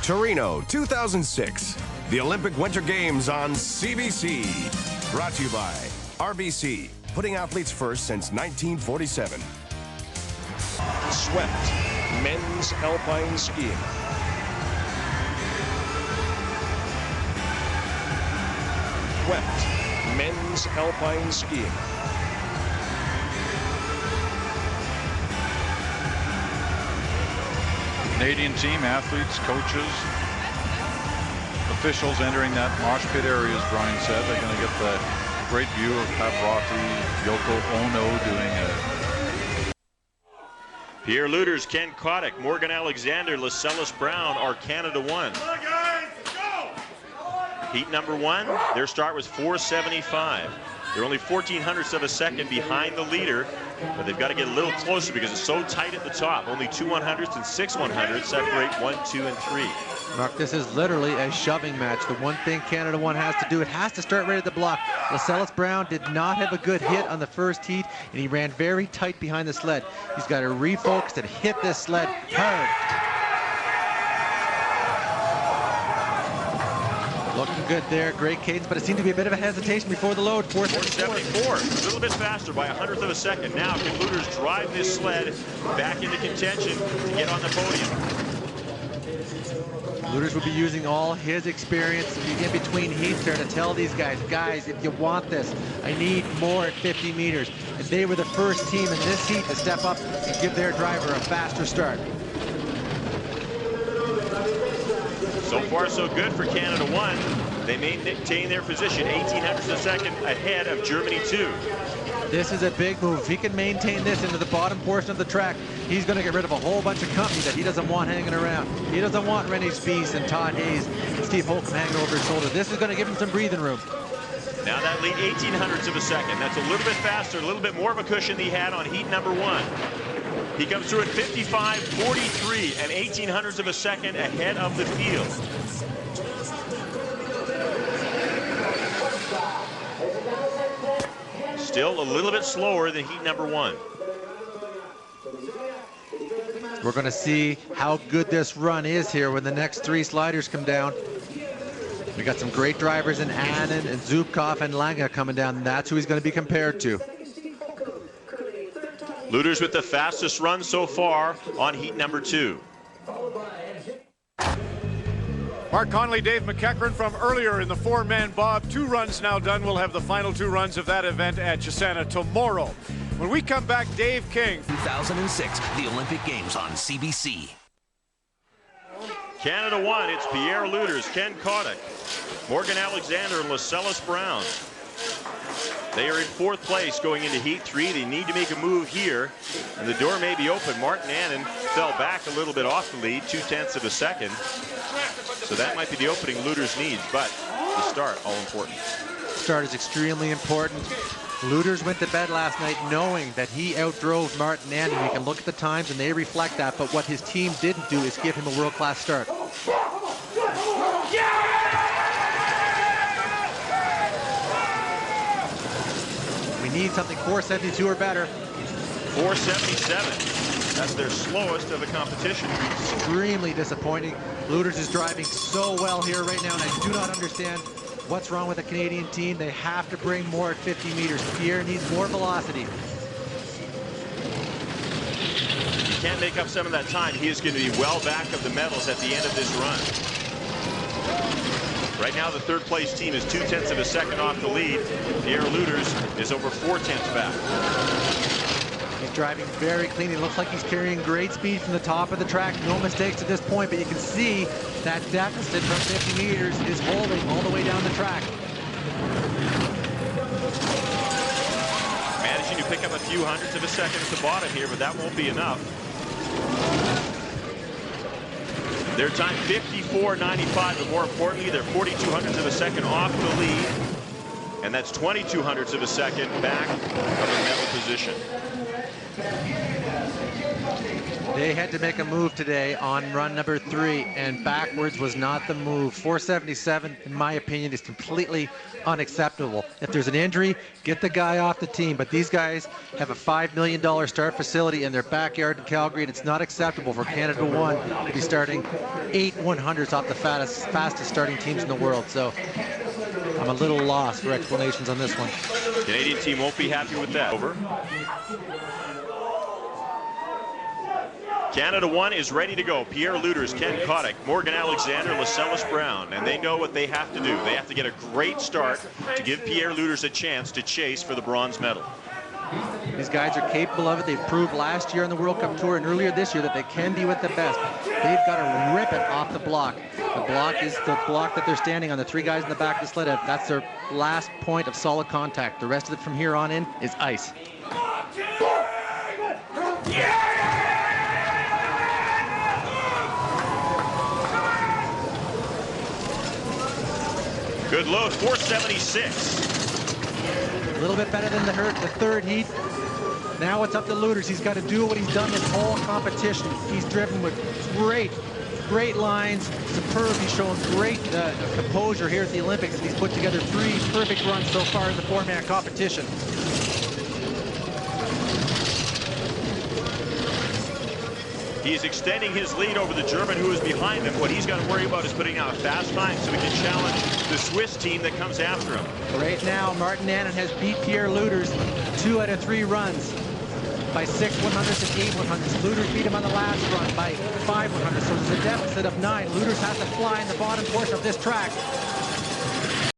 Torino 2006, the Olympic Winter Games on CBC. Brought to you by RBC, putting athletes first since 1947. Swept, men's alpine skiing. Swept, men's alpine skiing. Canadian team, athletes, coaches, officials entering that mosh pit area, as Brian said. They're going to get the great view of Favoritul, Yoko Ono doing it. Pierre Lueders, Ken Kotick, Morgan Alexander, Lascelles Brown are Canada 1. Heat number 1, their start was 4:75. They're only 1400ths of a second behind the leader, but they've got to get a little closer because it's so tight at the top. Only 2 100ths and 6 100ths separate 1, 2, and 3. Mark, this is literally a shoving match. The one thing Canada 1 has to do, it has to start right at the block. Lascelles Brown did not have a good hit on the first heat, and he ran very tight behind the sled. He's got to refocus and hit this sled hard. Looking good there, great cadence, but it seemed to be a bit of a hesitation before the load. 474, a little bit faster by 100th of a second. Now can Lueders drive this sled back into contention to get on the podium? Lueders will be using all his experience in between heats there to tell these guys, if you want this, I need more at 50 meters. And they were the first team in this heat to step up and give their driver a faster start. So far, so good for Canada 1. They maintain their position 1800ths of a second ahead of Germany 2. This is a big move. If he can maintain this into the bottom portion of the track, he's going to get rid of a whole bunch of company that he doesn't want hanging around. He doesn't want Rennie Spies and Todd Hayes and Steve Holcomb hanging over his shoulder. This is going to give him some breathing room. Now that lead 1800ths of a second. That's a little bit faster, a little bit more of a cushion than he had on heat number 1. He comes through at 55.43 and 1800ths of a second ahead of the field. Still a little bit slower than heat number 1. We're going to see how good this run is here when the next 3 sliders come down. We got some great drivers in Annan and Zubkov and Langa coming down, and that's who he's going to be compared to. Lueders with the fastest run so far on heat number 2. Mark Conley, Dave McEachran from earlier in the 4-man bob. 2 runs now done. We'll have the final 2 runs of that event at Chisana tomorrow. When we come back, Dave King. 2006, the Olympic Games on CBC. Canada 1, it's Pierre Lueders, Ken Kotick, Morgan Alexander, and Lascelles Brown. They are in 4th place going into heat 3. They need to make a move here, and the door may be open. Martin Annan fell back a little bit off the lead, 0.2 of a second. So that might be the opening Lueders needs, but the start, all important. Start is extremely important. Lueders went to bed last night knowing that he outdrove Martin Annan. You can look at the times and they reflect that, but what his team didn't do is give him a world-class start. We need something 472 or better. 477. That's their slowest of the competition. Extremely disappointing. Lueders is driving so well here right now, and I do not understand what's wrong with the Canadian team. They have to bring more at 50 meters. Pierre needs more velocity. If he can't make up some of that time, he is going to be well back of the medals at the end of this run. Right now, the 3rd place team is 0.2 of a second off the lead. Pierre Lueders is over 0.4 back. He's driving very clean. He looks like he's carrying great speed from the top of the track. No mistakes at this point, but you can see that deficit from 50 meters is holding all the way down the track. Managing to pick up a few hundredths of a second at the bottom here, but that won't be enough. Their time 54.95, but more importantly, they're 4200ths of a second off the lead, and that's 2200ths of a second back from the medal position. They had to make a move today on run number 3, and backwards was not the move. 477, in my opinion, is completely unacceptable. If there's an injury, get the guy off the team. But these guys have a $5 million start facility in their backyard in Calgary, and it's not acceptable for Canada 1 to be starting 8 100s off the fastest starting teams in the world. So I'm a little lost for explanations on this one. Canadian team won't be happy with that. Over. Canada 1 is ready to go. Pierre Lueders, Ken Kotick, Morgan Alexander, Lascelles Brown, and they know what they have to do. They have to get a great start to give Pierre Lueders a chance to chase for the bronze medal. These guys are capable of it. They proved last year on the World Cup Tour and earlier this year that they can be with the best. They've got to rip it off the block. The block is the block that they're standing on. The 3 guys in the back of the sled, that's their last point of solid contact. The rest of it from here on in is ice. Good load, 476. A little bit better than the third heat. Now it's up to Lueders. He's got to do what he's done this whole competition. He's driven with great lines, superb. He's shown great composure here at the Olympics, and he's put together 3 perfect runs so far in the 4-man competition. He's extending his lead over the German who is behind him. What he's got to worry about is putting out a fast time so he can challenge the Swiss team that comes after him. Right now, Martin Annan has beat Pierre Lueders 2 out of 3 runs by 6 100s and 8 100s. Lueders beat him on the last run by 5 100s, so there's a deficit of 9. Lueders has to fly in the bottom portion of this track.